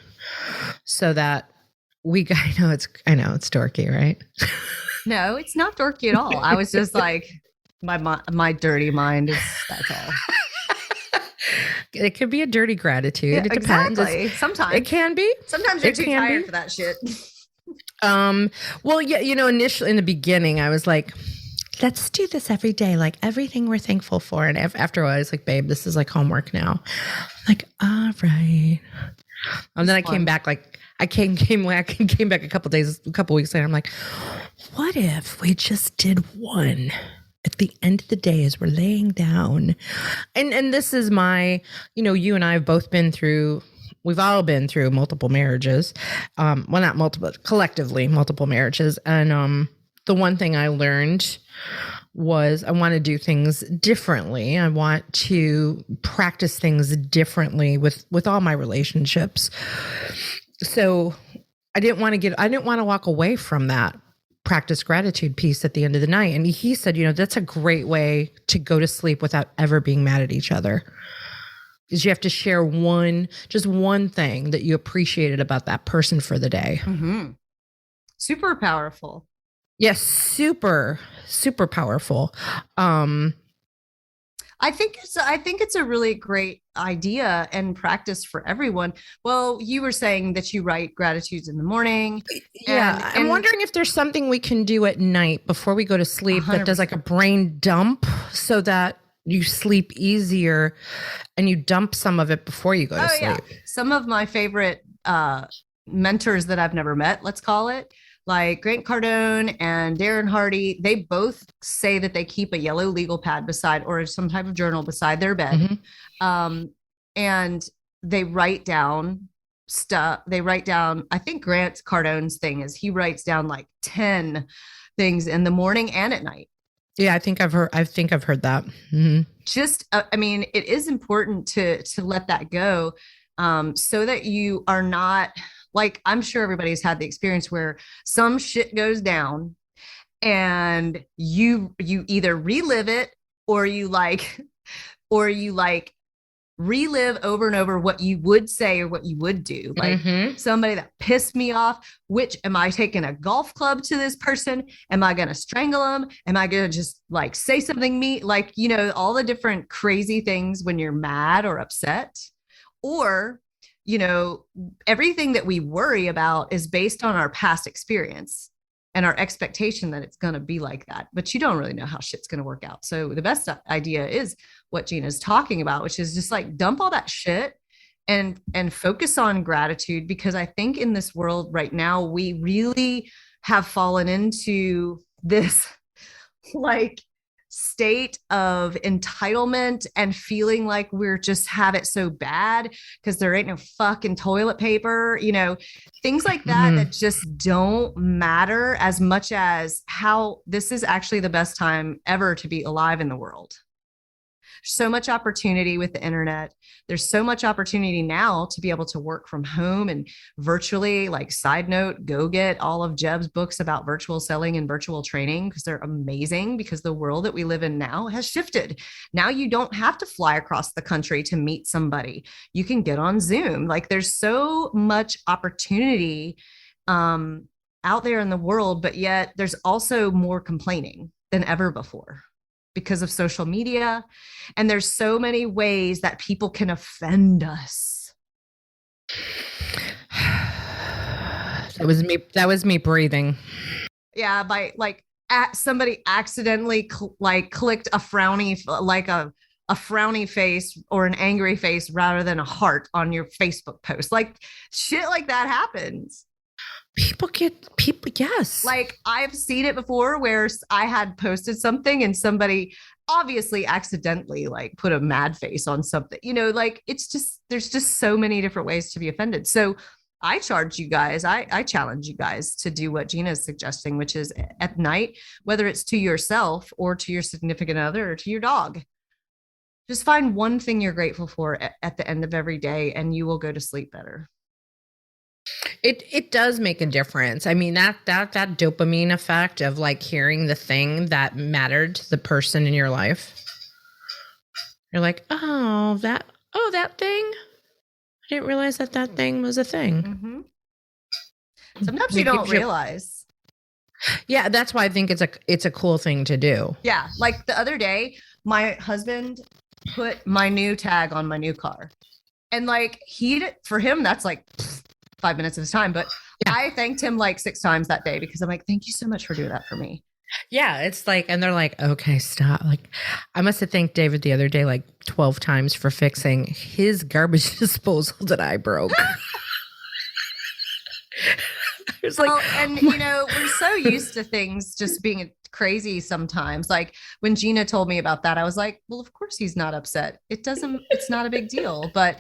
so that I know it's dorky, right? No, it's not dorky at all. I was just like, my dirty mind that's all. It could be a dirty gratitude. Yeah, it depends. Exactly. Sometimes it can be. Sometimes you're too tired for that shit. Well, yeah, initially in the beginning, I was like, let's do this every day, like everything we're thankful for. And after a while, I was like, babe, this is like homework now. I'm like, all right. And then I came back I came back a couple weeks later. I'm like, what if we just did one at the end of the day as we're laying down? And this is my, you and I have both we've all been through multiple marriages. Well, not multiple, collectively multiple marriages. And the one thing I learned was I want to do things differently. I want to practice things differently with all my relationships. So I didn't want to walk away from that practice gratitude piece at the end of the night. And he said, that's a great way to go to sleep without ever being mad at each other. Is you have to share just one thing that you appreciated about that person for the day. Mm-hmm. Super powerful. Yes, super, super powerful. I think it's a really great idea and practice for everyone. Well, you were saying that you write gratitudes in the morning. Yeah. I'm wondering if there's something we can do at night before we go to sleep 100%. That does like a brain dump so that you sleep easier and you dump some of it before you go to sleep. Yeah. Some of my favorite mentors that I've never met, let's call it, like Grant Cardone and Darren Hardy, they both say that they keep a yellow legal pad beside or some type of journal beside their bed. Mm-hmm. And they write down stuff. I think Grant Cardone's thing is he writes down like 10 things in the morning and at night. Yeah, I think I've heard that. Mhm. Just I mean, it is important to let that go, so that you are not, like, I'm sure everybody's had the experience where some shit goes down and you either relive it, or you like or you like relive over and over what you would say or what you would do. Like, Mhm. somebody that pissed me off, which, am I taking a golf club to this person? Am I going to strangle them? Am I going to just like say something mean? Like, all the different crazy things when you're mad or upset. Or, everything that we worry about is based on our past experience and our expectation that it's going to be like that. But you don't really know how shit's going to work out. So the best idea is what Gina's talking about, which is just like dump all that shit and focus on gratitude. Because I think in this world right now, we really have fallen into this like state of entitlement and feeling like we're just have it so bad because there ain't no fucking toilet paper, things like that, that just don't matter as much as how this is actually the best time ever to be alive in the world. So much opportunity with the internet. There's so much opportunity now to be able to work from home and virtually. Like, side note, go get all of Jeb's books about virtual selling and virtual training, because they're amazing, because the world that we live in now has shifted. Now you don't have to fly across the country to meet somebody. You can get on Zoom. Like, there's so much opportunity out there in the world, but yet there's also more complaining than ever before because of social media. And there's so many ways that people can offend us. That was me breathing. Yeah, by like somebody accidentally clicked a frowny, like a frowny face or an angry face rather than a heart on your Facebook post. Like, shit like that happens. People, yes. Like, I've seen it before where I had posted something and somebody obviously accidentally like put a mad face on something, like, it's just, there's just so many different ways to be offended. So I challenge you guys to do what Gina is suggesting, which is at night, whether it's to yourself or to your significant other or to your dog, just find one thing you're grateful for at the end of every day, and you will go to sleep better. It does make a difference. I mean, that dopamine effect of like hearing the thing that mattered to the person in your life. You're like, that thing. I didn't realize that thing was a thing. Mm-hmm. Sometimes you don't realize. Yeah, that's why I think it's a cool thing to do. Yeah, like the other day, my husband put my new tag on my new car, and like for him, that's like 5 minutes of his time. But yeah. I thanked him like 6 times that day because I'm like, thank you so much for doing that for me. Yeah, it's like, and they're like, okay, stop. Like, I must have thanked David the other day like 12 times for fixing his garbage disposal that I broke. It's like, and we're so used to things just being crazy sometimes. Like, when Gina told me about that, I was like, well, of course he's not upset. It's not a big deal. But,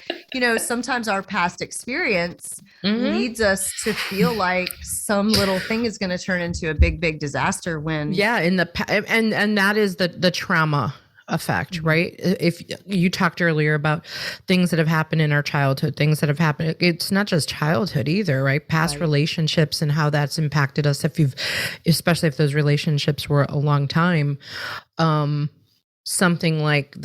sometimes our past experience leads us to feel like some little thing is going to turn into a big, big disaster when. Yeah. And that is the trauma effect, right? If you talked earlier about things that have happened in our childhood, things that have happened, it's not just childhood either, right? Past relationships and how that's impacted us. Especially if those relationships were a long time, something like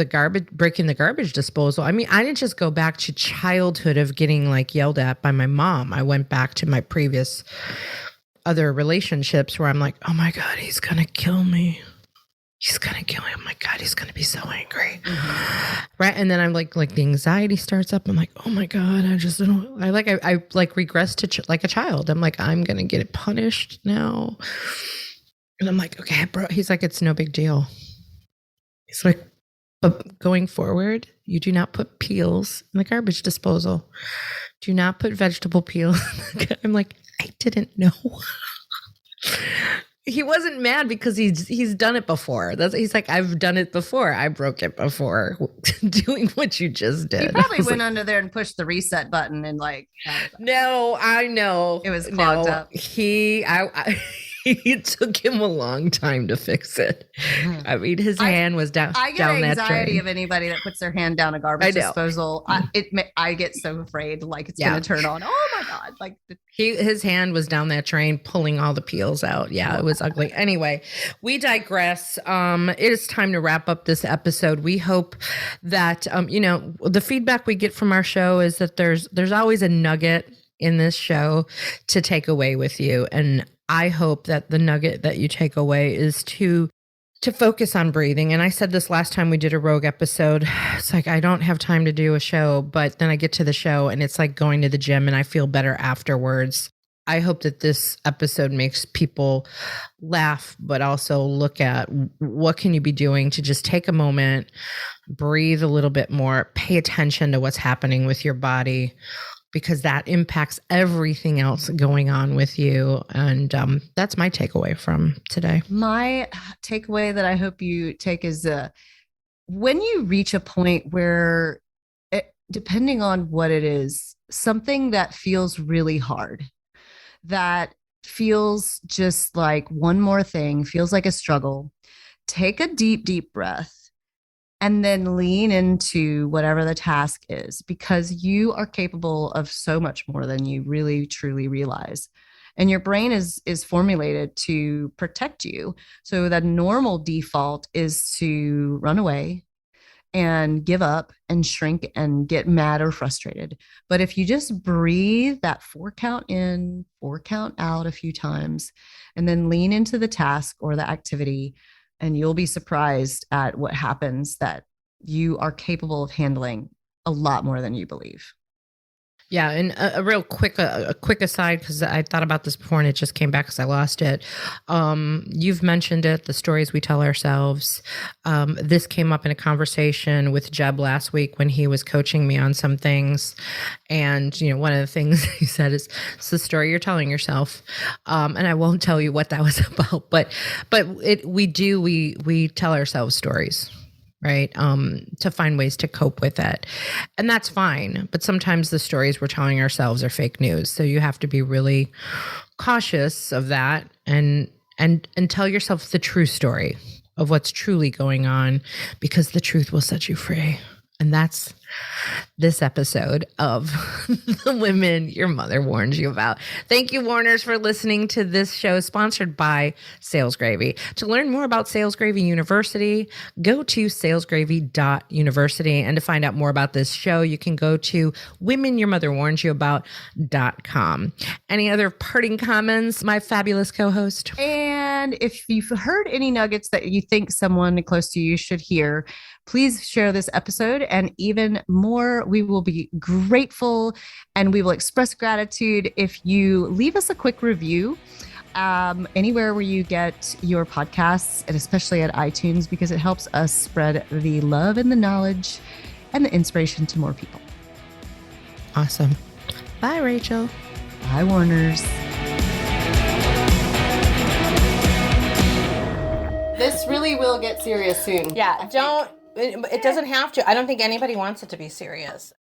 breaking the garbage disposal. I mean, I didn't just go back to childhood of getting like yelled at by my mom. I went back to my previous other relationships where I'm like, oh my God, he's going to kill me. He's going to kill me. Oh my God, he's going to be so angry. Mm-hmm. Right. And then I'm like the anxiety starts up. I'm like, oh my God, I regress to like a child. I'm like, I'm going to get punished now. And I'm like, okay, bro. He's like, it's no big deal. He's like, but going forward, you do not put peels in the garbage disposal. Do not put vegetable peels. I'm like, I didn't know. He wasn't mad because he's done it before. He's like, I've done it before. I broke it before doing what you just did. He probably went under there and pushed the reset button and like. No, I know. It was clogged up. It took him a long time to fix it. I mean, his hand was down. I get down that anxiety drain. of anybody that puts their hand down a I garbage know. disposal. I get so afraid, like it's Yeah. going to turn on. Oh my God! Like His hand was down that drain, pulling all the peels out. Yeah, it was ugly. Anyway, we digress. It is time to wrap up this episode. We hope that the feedback we get from our show is that there's always a nugget in this show to take away with you, and I hope that the nugget that you take away is to focus on breathing. And I said this last time we did a Rogue episode. It's like, I don't have time to do a show, but then I get to the show and it's like going to the gym and I feel better afterwards. I hope that this episode makes people laugh, but also look at what can you be doing to just take a moment, breathe a little bit more, pay attention to what's happening with your body, because that impacts everything else going on with you. And that's my takeaway from today. my takeaway that I hope you take is when you reach a point where, depending on what it is, something that feels really hard, that feels just like one more thing, feels like a struggle, take a deep, deep breath and then lean into whatever the task is, because you are capable of so much more than you really truly realize. And your brain is formulated to protect you. So the normal default is to run away and give up and shrink and get mad or frustrated. But if you just breathe that 4 count in, 4 count out a few times, and then lean into the task or the activity, and you'll be surprised at what happens, that you are capable of handling a lot more than you believe. Yeah, and a real quick aside, because I thought about this before and it just came back because I lost it. You've mentioned it, the stories we tell ourselves. This came up in a conversation with Jeb last week when he was coaching me on some things. And, one of the things he said is, it's the story you're telling yourself. And I won't tell you what that was about, but we tell ourselves stories, right? To find ways to cope with it. And that's fine. But sometimes the stories we're telling ourselves are fake news. So you have to be really cautious of that and tell yourself the true story of what's truly going on, because the truth will set you free. And that's this episode of The Women Your Mother Warned You About. Thank you, Warners, for listening to this show sponsored by Sales Gravy. To learn more about Sales Gravy University, go to salesgravy.university. And to find out more about this show, you can go to womenyourmotherwarnsyouabout.com. Any other parting comments, my fabulous co-host? And if you've heard any nuggets that you think someone close to you should hear, please share this episode. And even more, we will be grateful and we will express gratitude if you leave us a quick review anywhere where you get your podcasts, and especially at iTunes, because it helps us spread the love and the knowledge and the inspiration to more people. Awesome. Bye, Rachel. Bye, Warners. This really will get serious soon. Yeah, it doesn't have to. I don't think anybody wants it to be serious.